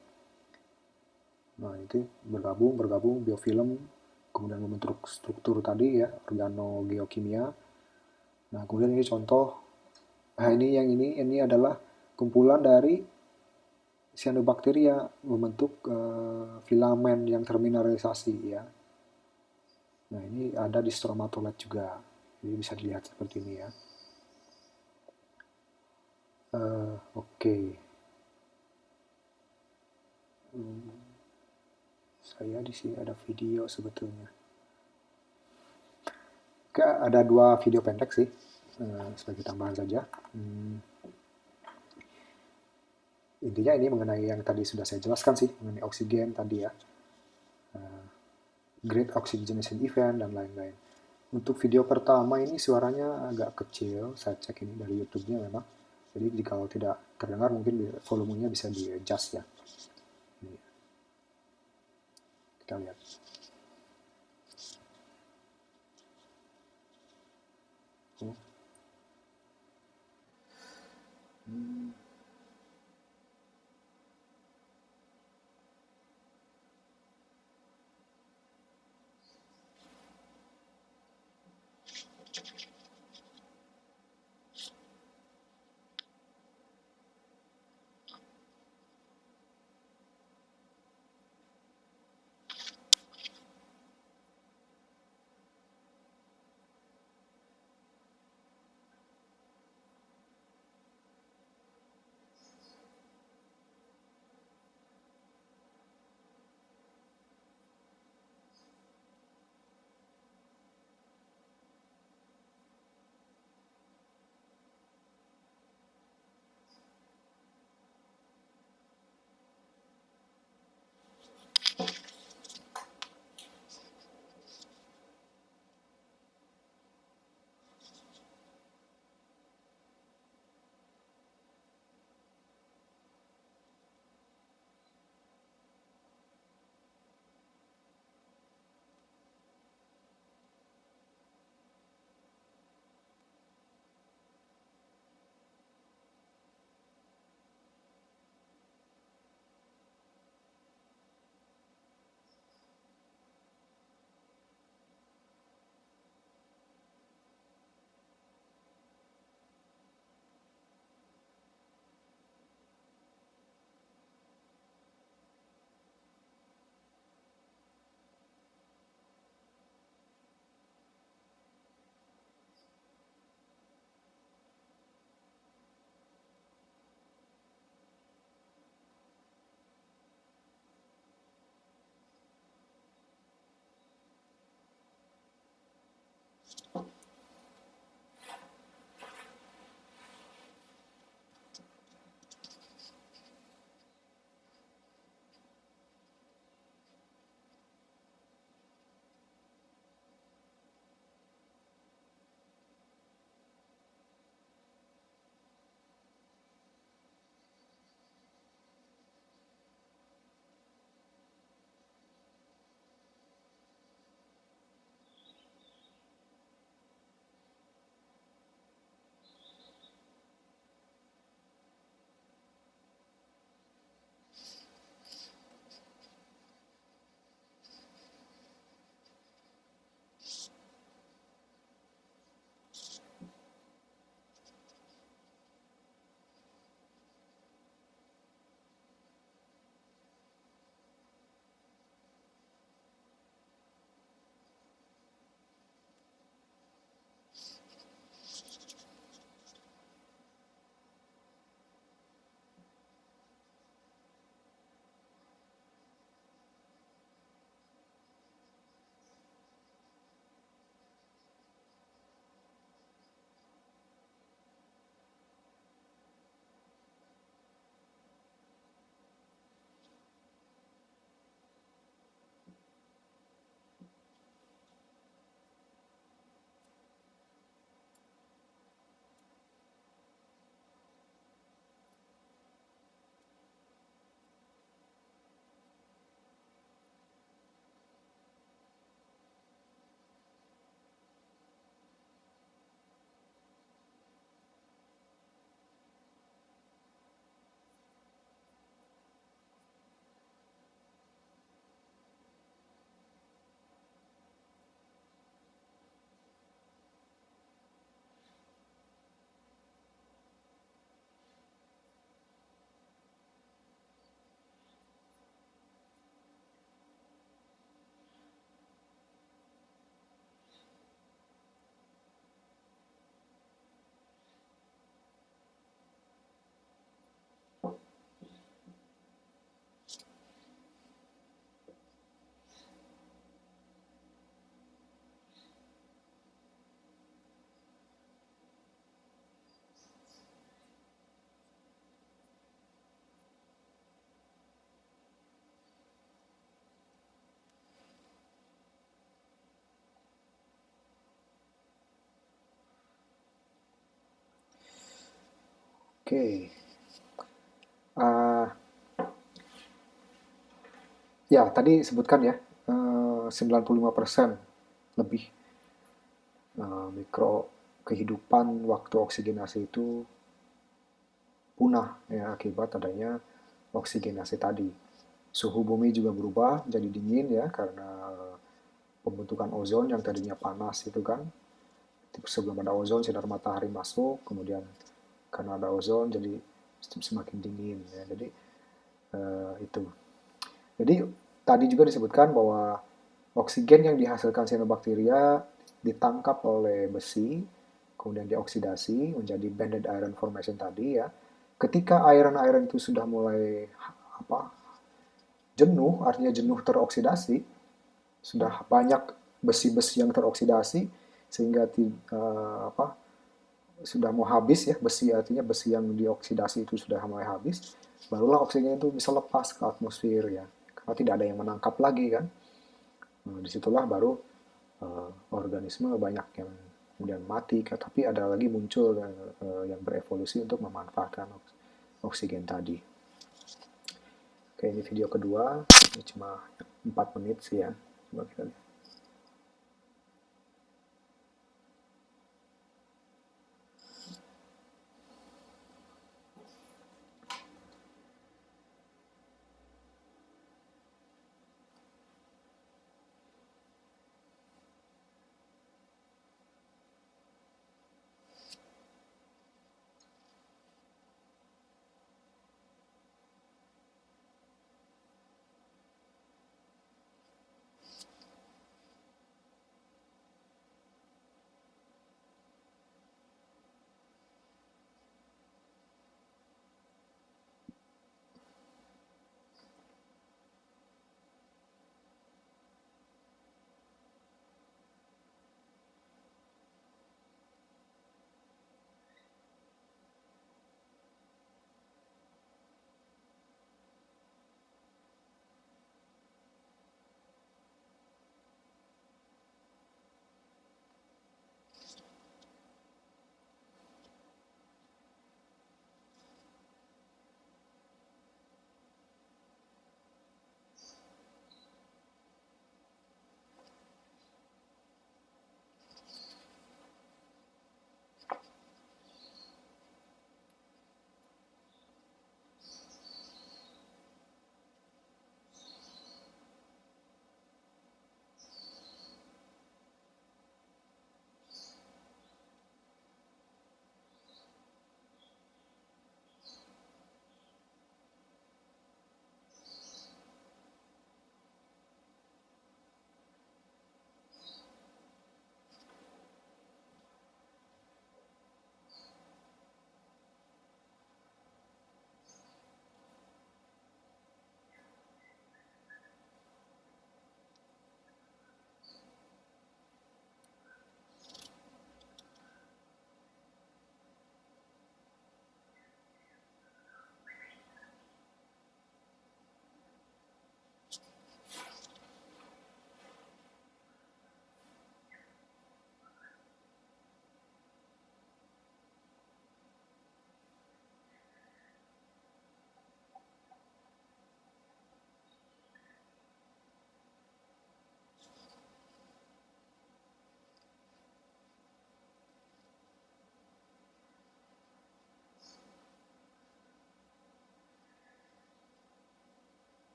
Nah, itu bergabung biofilm, kemudian membentuk struktur tadi ya, organogeokimia. Nah, kemudian ini contoh. Nah, ini adalah kumpulan dari cyanobacteria membentuk filamen yang termineralisasi ya. Nah, ini ada di stromatolith juga. Jadi bisa dilihat seperti ini ya. Oke. Saya di sini ada video sebetulnya. Oke, ada 2 video pendek sih, sebagai tambahan saja. Intinya ini mengenai yang tadi sudah saya jelaskan sih, mengenai oksigen tadi ya, Great Oxygenation Event dan lain-lain. Untuk video pertama ini suaranya agak kecil, saya cek ini dari YouTube-nya memang. Jadi kalau tidak terdengar mungkin volumenya bisa di-adjust ya. Ini, kita lihat. Oke. Uh, ya, tadi sebutkan ya, 95% lebih mikro kehidupan waktu oksigenasi itu punah ya akibat adanya oksigenasi tadi. Suhu bumi juga berubah jadi dingin ya karena pembentukan ozon yang tadinya panas itu kan. Sebelum ada ozon sinar matahari masuk, kemudian karena ada ozon jadi semakin dingin ya. Jadi itu. Jadi tadi juga disebutkan bahwa oksigen yang dihasilkan cyanobacteria ditangkap oleh besi, kemudian dioksidasi menjadi banded iron formation tadi ya. Ketika iron-iron itu sudah mulai apa jenuh, artinya jenuh teroksidasi, sudah banyak besi-besi yang teroksidasi sehingga apa sudah mau habis ya besi, artinya besi yang dioksidasi itu sudah mulai habis, barulah oksigen itu bisa lepas ke atmosfer ya karena tidak ada yang menangkap lagi kan. Nah, disitulah baru organisme banyak yang kemudian mati, tapi ada lagi muncul yang berevolusi untuk memanfaatkan oksigen tadi. Oke, ini video kedua, ini cuma 4 menit sih ya, coba kita lihat.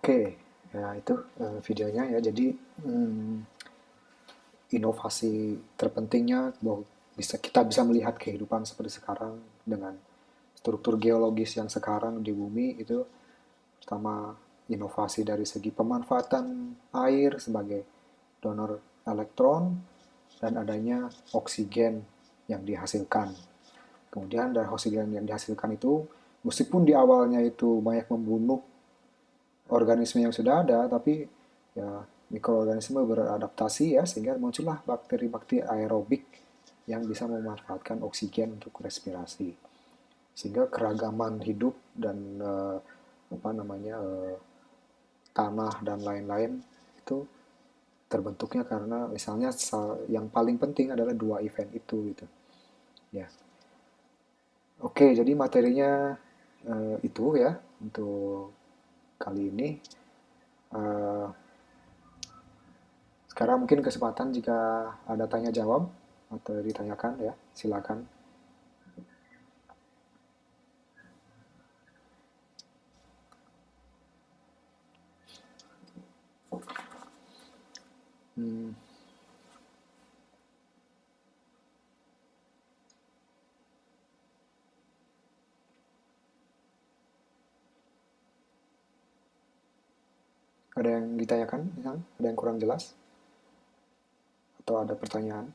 Oke, ya itu videonya ya. Jadi inovasi terpentingnya bahwa kita bisa melihat kehidupan seperti sekarang dengan struktur geologis yang sekarang di bumi itu pertama inovasi dari segi pemanfaatan air sebagai donor elektron dan adanya oksigen yang dihasilkan. Kemudian dari oksigen yang dihasilkan itu meskipun di awalnya itu banyak membunuh organisme yang sudah ada, tapi ya mikroorganisme beradaptasi ya sehingga muncullah bakteri-bakteri aerobik yang bisa memanfaatkan oksigen untuk respirasi. Sehingga keragaman hidup dan apa namanya tanah dan lain-lain itu terbentuknya karena misalnya yang paling penting adalah dua event itu gitu. Ya. Oke, jadi materinya itu ya untuk kali ini. Eh, Sekarang mungkin kesempatan jika ada tanya jawab atau ditanyakan ya, silakan. Hmm, ada yang ditanyakan, misalnya? Ada yang kurang jelas? Atau ada pertanyaan?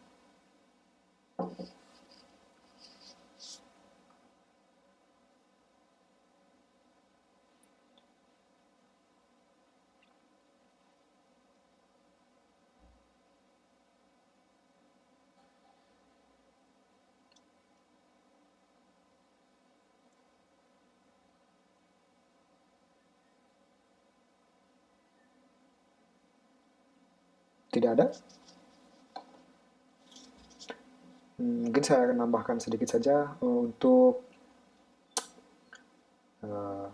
Tidak ada? Mungkin saya akan nambahkan sedikit saja untuk eh,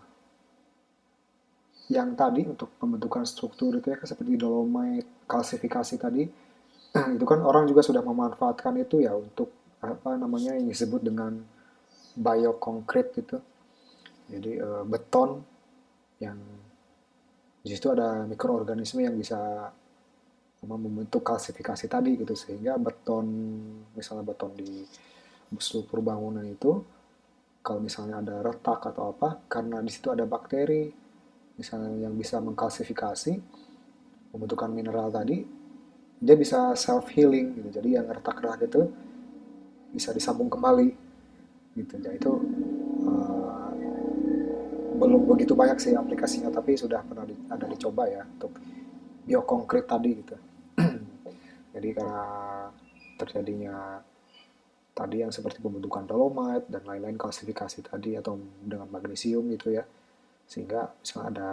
yang tadi untuk pembentukan struktur itu ya seperti dolomite, kalsifikasi tadi, itu kan orang juga sudah memanfaatkan itu ya untuk apa namanya yang disebut dengan bioconcrete gitu. Jadi beton yang di situ ada mikroorganisme yang bisa membentuk kalsifikasi tadi gitu sehingga beton misalnya beton di struktur bangunan itu kalau misalnya ada retak atau apa karena di situ ada bakteri misalnya yang bisa mengkalsifikasi pembentukan mineral tadi dia bisa self healing gitu jadi yang retak-retak itu bisa disambung kembali gitu jadi itu uh, belum begitu banyak sih aplikasinya tapi sudah pernah ada dicoba ya untuk biokongkrit tadi gitu jadi karena terjadinya tadi yang seperti pembentukan dolomite dan lain-lain kalsifikasi tadi atau dengan magnesium gitu ya sehingga misalnya ada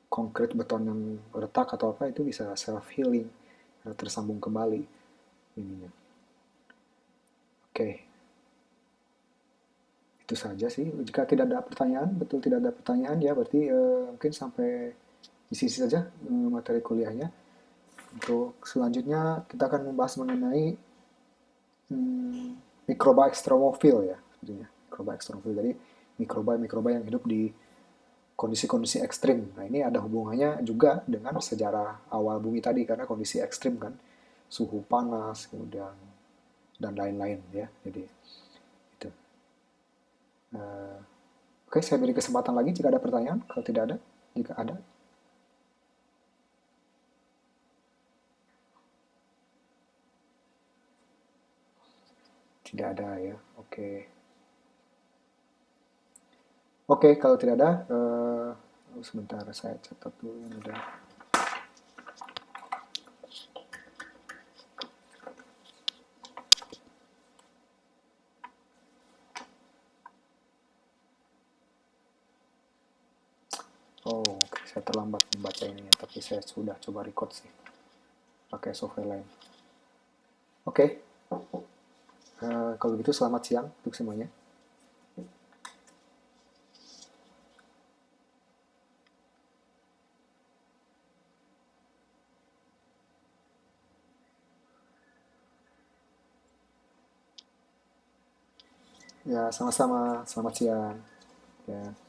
konkret beton yang retak atau apa itu bisa self healing tersambung kembali ininya. Oke, itu saja sih. Jika tidak ada pertanyaan, betul tidak ada pertanyaan ya berarti mungkin sampai di sini saja materi kuliahnya. Untuk selanjutnya kita akan membahas mengenai hmm, mikroba ekstremofil ya, sepertinya. Mikroba ekstremofil. Jadi mikroba-mikroba yang hidup di kondisi-kondisi ekstrim. Nah, ini ada hubungannya juga dengan sejarah awal bumi tadi karena kondisi ekstrim kan, suhu panas, kemudian dan lain-lain ya. Jadi itu. Uh, Oke, saya beri kesempatan lagi jika ada pertanyaan. Kalau tidak ada, jika ada, tidak ada ya. Oke, oke kalau tidak ada, sebentar saya catat dulu yang udah. Oh, oke, saya terlambat membaca ini, tapi saya sudah coba record sih pakai software lain. Oke, kalau begitu selamat siang untuk semuanya. Ya, sama-sama. Selamat siang. Ya.